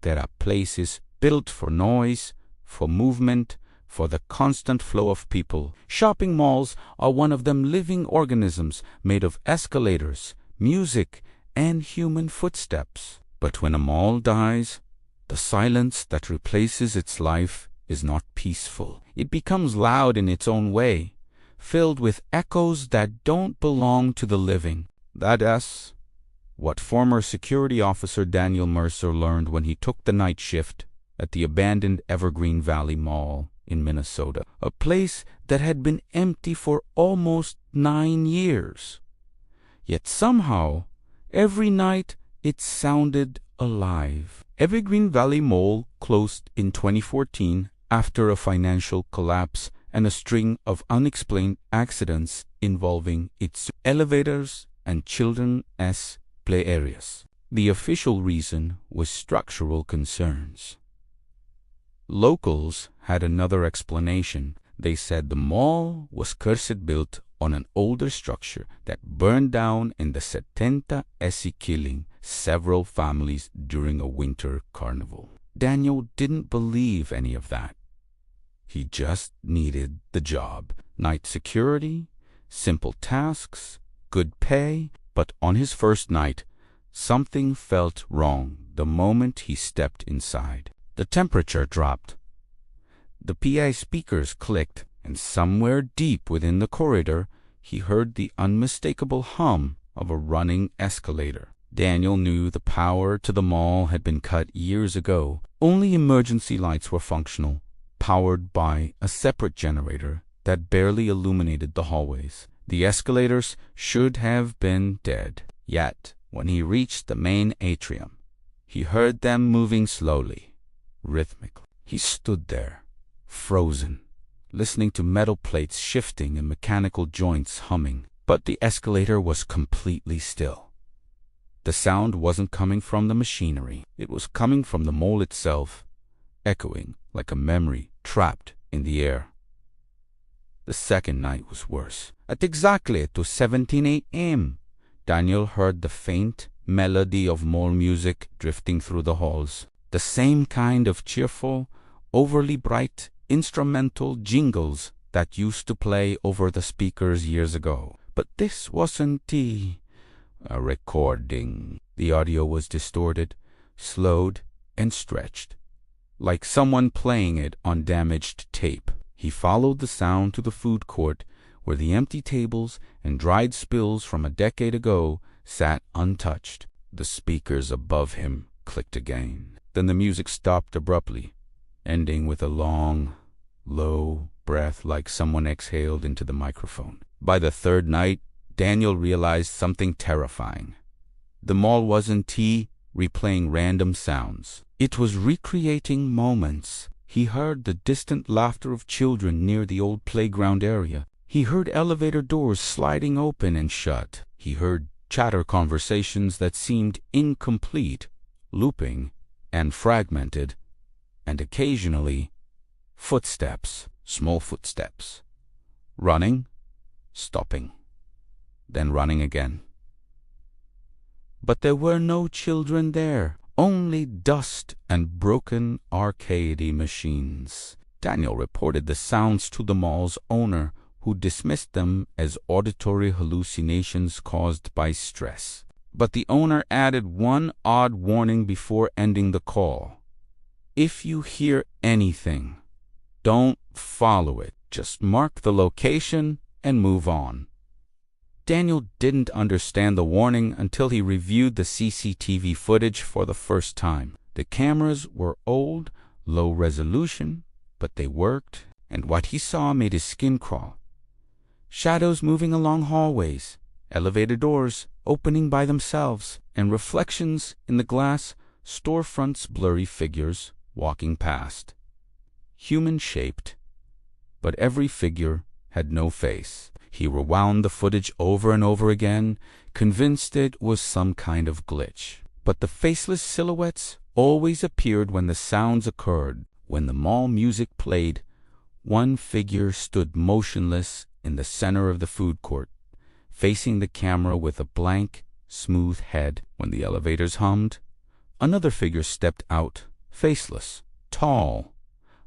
there are places built for noise, for movement, for the constant flow of people. Shopping malls are one of them, living organisms made of escalators, music, and human footsteps. But when a mall dies, the silence that replaces its life is not peaceful. It becomes loud in its own way, filled with echoes that don't belong to the living. That's what former security officer Daniel Mercer learned when he took the night shift at the abandoned Evergreen Valley Mall in Minnesota, a place that had been empty for almost 9 years. Yet somehow, every night it sounded alive. Evergreen Valley Mall closed in 2014 after a financial collapse and a string of unexplained accidents involving its elevators and children's play areas. The official reason was structural concerns. Locals had another explanation. They said the mall was cursed, built on an older structure that burned down in the 70s, killing several families during a winter carnival. Daniel didn't believe any of that. He just needed the job. Night security, simple tasks, good pay. But on his first night, something felt wrong the moment he stepped inside. The temperature dropped. The PA speakers clicked, and somewhere deep within the corridor, he heard the unmistakable hum of a running escalator. Daniel knew the power to the mall had been cut years ago. Only emergency lights were functional, powered by a separate generator that barely illuminated the hallways. The escalators should have been dead. Yet, when he reached the main atrium, he heard them moving slowly, rhythmically. He stood there, frozen, listening to metal plates shifting and mechanical joints humming. But the escalator was completely still. The sound wasn't coming from the machinery. It was coming from the mall itself, echoing like a memory trapped in the air. The second night was worse. At exactly 2:17 a.m., Daniel heard the faint melody of mall music drifting through the halls. The same kind of cheerful, overly bright instrumental jingles that used to play over the speakers years ago. But this wasn't a recording. The audio was distorted, slowed, and stretched, like someone playing it on damaged tape. He followed the sound to the food court, where the empty tables and dried spills from a decade ago sat untouched. The speakers above him clicked again. Then the music stopped abruptly, ending with a long, low breath like someone exhaled into the microphone. By the third night, Daniel realized something terrifying. The mall wasn't replaying random sounds. It was recreating moments. He heard the distant laughter of children near the old playground area. He heard elevator doors sliding open and shut. He heard chatter conversations that seemed incomplete, looping and fragmented, and occasionally footsteps, small footsteps, running, stopping, then running again. But there were no children there, only dust and broken arcade machines. Daniel reported the sounds to the mall's owner, who dismissed them as auditory hallucinations caused by stress. But the owner added one odd warning before ending the call. If you hear anything, don't follow it. Just mark the location and move on. Daniel didn't understand the warning until he reviewed the CCTV footage for the first time. The cameras were old, low resolution, but they worked, and what he saw made his skin crawl. Shadows moving along hallways, elevator doors opening by themselves, and reflections in the glass storefronts, blurry figures walking past. Human-shaped, but every figure had no face. He rewound the footage over and over again, convinced it was some kind of glitch. But the faceless silhouettes always appeared when the sounds occurred. When the mall music played, one figure stood motionless in the center of the food court, facing the camera with a blank, smooth head. When the elevators hummed, another figure stepped out faceless, tall,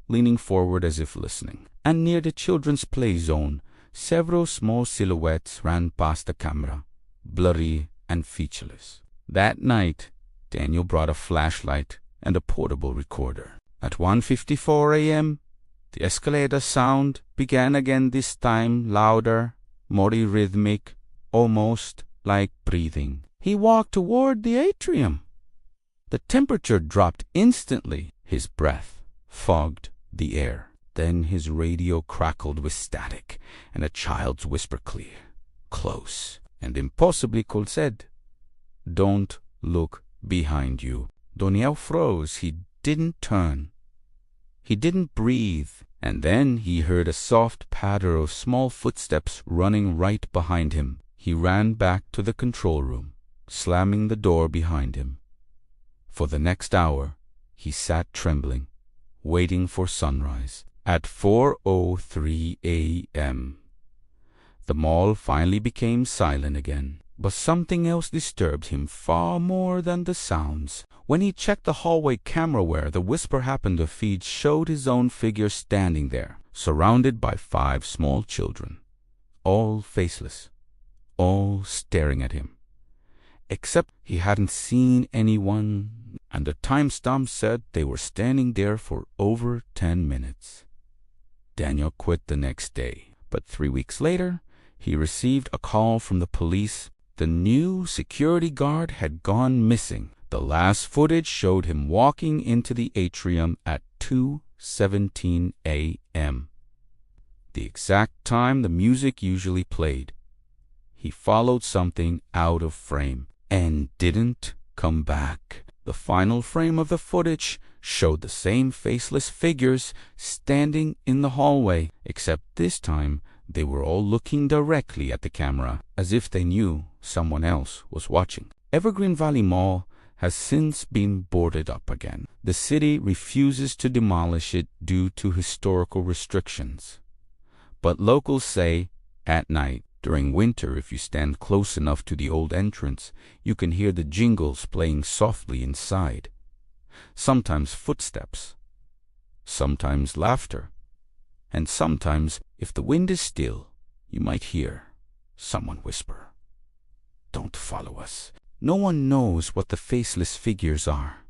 leaning forward as if listening. And near the children's play zone, several small silhouettes ran past the camera, blurry and featureless. That night, Daniel brought a flashlight and a portable recorder. At 1:54 a.m., the escalator sound began again, this time louder, more rhythmic, almost like breathing. He walked toward the atrium. The temperature dropped instantly. His breath fogged the air. Then his radio crackled with static, and a child's whisper clear, close, and impossibly cold said, "Don't look behind you." Daniel froze. He didn't turn. He didn't breathe. And then he heard a soft patter of small footsteps running right behind him. He ran back to the control room, slamming the door behind him. For the next hour, he sat trembling, waiting for sunrise. At 4:03 a.m., the mall finally became silent again. But something else disturbed him far more than the sounds. When he checked the hallway camera where the whisper happened to feed, showed his own figure standing there, surrounded by 5 small children, all faceless, all staring at him. Except he hadn't seen anyone, and the timestamp said they were standing there for over 10 minutes. Daniel quit the next day, but 3 weeks later, he received a call from the police. The new security guard had gone missing. The last footage showed him walking into the atrium at 2:17 a.m., the exact time the music usually played. He followed something out of frame and didn't come back. The final frame of the footage showed the same faceless figures standing in the hallway, except this time they were all looking directly at the camera, as if they knew someone else was watching. Evergreen Valley Mall has since been boarded up again. The city refuses to demolish it due to historical restrictions. But locals say at night, during winter, if you stand close enough to the old entrance, you can hear the jingles playing softly inside. Sometimes footsteps, sometimes laughter, and sometimes, if the wind is still, you might hear someone whisper, "Don't follow us." No one knows what the faceless figures are.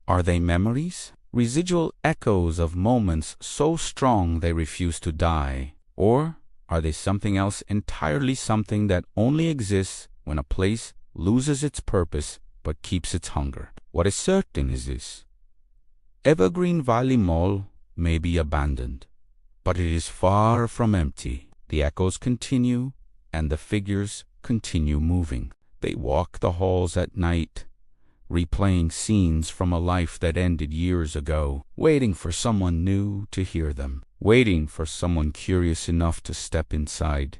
Are they memories? Residual echoes of moments so strong they refuse to die? Or are they something else entirely, something that only exists when a place loses its purpose but keeps its hunger? What is certain is this: Evergreen Valley Mall may be abandoned, but it is far from empty. The echoes continue, and the figures continue moving. They walk the halls at night, replaying scenes from a life that ended years ago, waiting for someone new to hear them, waiting for someone curious enough to step inside.